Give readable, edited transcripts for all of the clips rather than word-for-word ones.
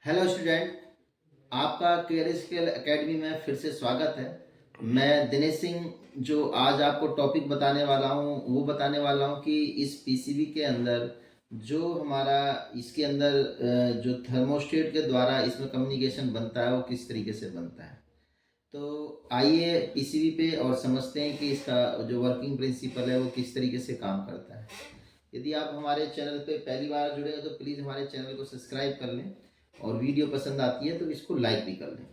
Hello student, आपका care skill academy में फिर से स्वागत है। मैं दिनेश सिंह जो आज आपको टॉपिक बताने वाला हूँ वो बताने वाला हूँ कि इस पीसीबी के अंदर जो हमारा इसके अंदर जो थर्मोस्टेट के द्वारा इसमें कम्युनिकेशन बनता है वो किस तरीके से बनता है। तो आइए पीसीबी पे और समझते हैं कि इसका जो वर्किंग प्रिंसिपल है वो किस तरीके से काम करता है। यदि आप हमारे चैनल पे पहली बार जुड़े हैं तो प्लीज़ हमारे चैनल को सब्सक्राइब कर लें और वीडियो पसंद आती है तो इसको लाइक भी कर लें।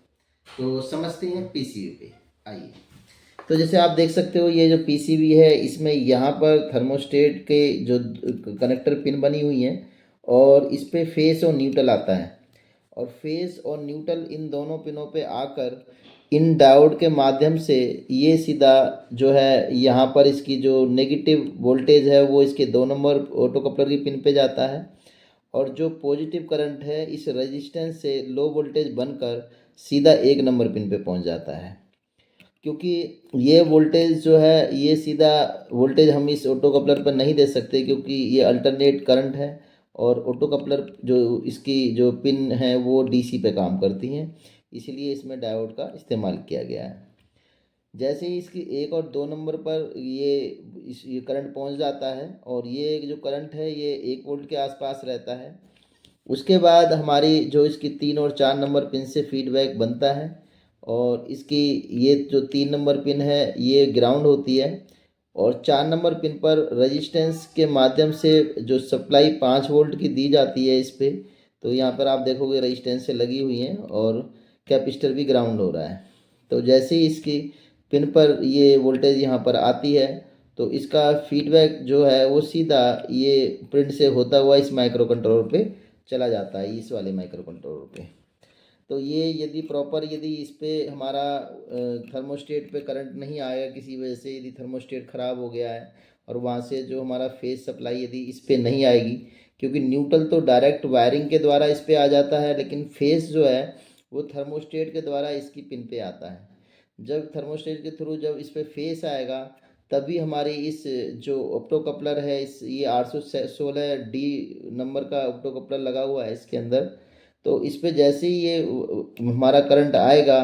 तो समझते हैं पीसीबी पे, आइए। तो जैसे आप देख सकते हो ये जो पीसीबी है इसमें यहाँ पर थर्मोस्टेट के जो कनेक्टर पिन बनी हुई हैं और इस पे फेस और न्यूट्रल आता है और फेस और न्यूट्रल इन दोनों पिनों पे आकर इन डायोड के माध्यम से ये सीधा जो है यहाँ पर इसकी जो नेगेटिव वोल्टेज है वो इसके 2 नंबर ऑटो कपलर की पिन पे जाता है और जो पॉजिटिव करंट है इस रेजिस्टेंस से लो वोल्टेज बनकर सीधा 1 नंबर पिन पे पहुंच जाता है। क्योंकि ये वोल्टेज जो है ये सीधा वोल्टेज हम इस ऑटो कपलर पर नहीं दे सकते क्योंकि ये अल्टरनेट करंट है और ऑटो कपलर जो इसकी जो पिन है वो डीसी पे काम करती हैं, इसलिए इसमें डायोड का इस्तेमाल किया गया है। जैसे ही इसकी 1 और 2 नंबर पर ये करंट पहुंच जाता है और ये जो करंट है ये 1 वोल्ट के आसपास रहता है। उसके बाद हमारी जो इसकी 3 और 4 नंबर पिन से फीडबैक बनता है और इसकी ये जो 3 नंबर पिन है ये ग्राउंड होती है और 4 नंबर पिन पर रेजिस्टेंस के माध्यम से जो सप्लाई 5 वोल्ट की दी जाती है इस पे। तो यहाँ पर आप देखोगे रेजिस्टेंस से लगी हुई हैं और कैपेसिटर भी ग्राउंड हो रहा है। तो जैसे ही इसकी पिन पर ये वोल्टेज यहाँ पर आती है तो इसका फीडबैक जो है वो सीधा ये प्रिंट से होता हुआ इस माइक्रो कंट्रोलर पे चला जाता है, इस वाले माइक्रो कंट्रोलर पे। तो ये यदि इस पे हमारा थर्मोस्टेट पे करंट नहीं आएगा किसी वजह से, यदि थर्मोस्टेट ख़राब हो गया है और वहाँ से जो हमारा फेस सप्लाई यदि इस पे नहीं आएगी, क्योंकि न्यूट्रल तो डायरेक्ट वायरिंग के द्वारा इस पे आ जाता है लेकिन फेस जो है वो थर्मोस्टेट के द्वारा इसकी पिन पे आता है। जब थर्मोस्टेट के थ्रू जब इस पे फेस आएगा तभी हमारी इस जो ऑप्टो कपलर है इस ये 816 डी नंबर का ऑप्टो कपलर लगा हुआ है इसके अंदर। तो इस पे जैसे ही ये हमारा करंट आएगा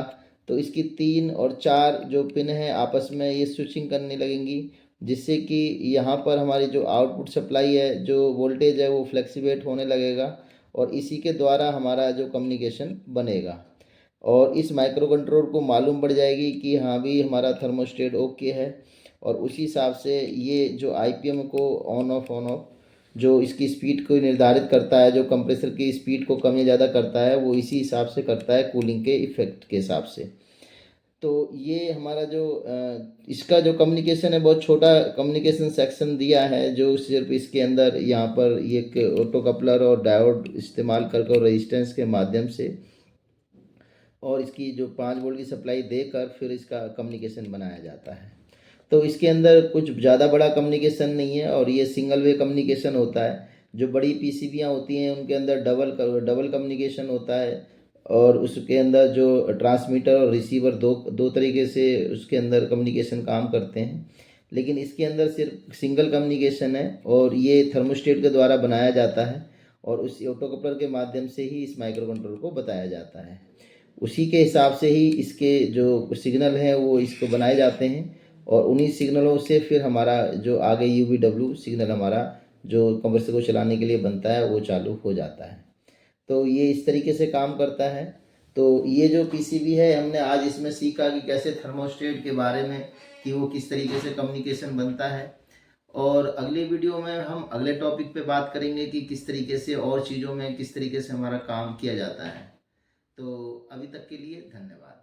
तो इसकी 3 और 4 जो पिन है आपस में ये स्विचिंग करने लगेंगी, जिससे कि यहाँ पर हमारी जो आउटपुट सप्लाई है जो वोल्टेज है वो फ्लेक्सिवेट होने लगेगा और इसी के द्वारा हमारा जो कम्युनिकेशन बनेगा और इस माइक्रो कंट्रोलर को मालूम पड़ जाएगी कि हाँ भी हमारा थर्मोस्टेट ओके है और उसी हिसाब से ये जो आईपीएम को ऑन ऑफ जो इसकी स्पीड को निर्धारित करता है, जो कंप्रेसर की स्पीड को कम या ज़्यादा करता है वो इसी हिसाब से करता है कूलिंग के इफेक्ट के हिसाब से। तो ये हमारा जो इसका जो कम्युनिकेशन है बहुत छोटा कम्युनिकेशन सेक्शन दिया है जो सिर्फ इसके अंदर यहाँ पर ये ऑटो कपलर और डायोड इस्तेमाल करके और रेजिस्टेंस के माध्यम से और इसकी जो 5 वोल्ट की सप्लाई देकर फिर इसका कम्युनिकेशन बनाया जाता है। तो इसके अंदर कुछ ज़्यादा बड़ा कम्युनिकेशन नहीं है और ये सिंगल वे कम्युनिकेशन होता है। जो बड़ी पीसीबियाँ होती हैं उनके अंदर डबल कम्युनिकेशन होता है और उसके अंदर जो ट्रांसमीटर और रिसीवर दो दो तरीके से उसके अंदर कम्युनिकेशन काम करते हैं, लेकिन इसके अंदर सिर्फ सिंगल कम्युनिकेशन है और ये थर्मोस्टेट के द्वारा बनाया जाता है और उस ऑटो कपलर के माध्यम से ही इस माइक्रो कंट्रोलर को बताया जाता है। उसी के हिसाब से ही इसके जो सिग्नल हैं वो इसको बनाए जाते हैं और उन्हीं सिग्नलों से फिर हमारा जो आगे यूवीडब्ल्यू सिग्नल हमारा जो कंप्रेसर को चलाने के लिए बनता है वो चालू हो जाता है। तो ये इस तरीके से काम करता है। तो ये जो पीसीबी है हमने आज इसमें सीखा कि कैसे थर्मोस्टेट के बारे में कि वो किस तरीके से कम्युनिकेशन बनता है और अगली वीडियो में हम अगले टॉपिक पे बात करेंगे कि किस तरीके से और चीज़ों में किस तरीके से हमारा काम किया जाता है। तो अभी तक के लिए धन्यवाद।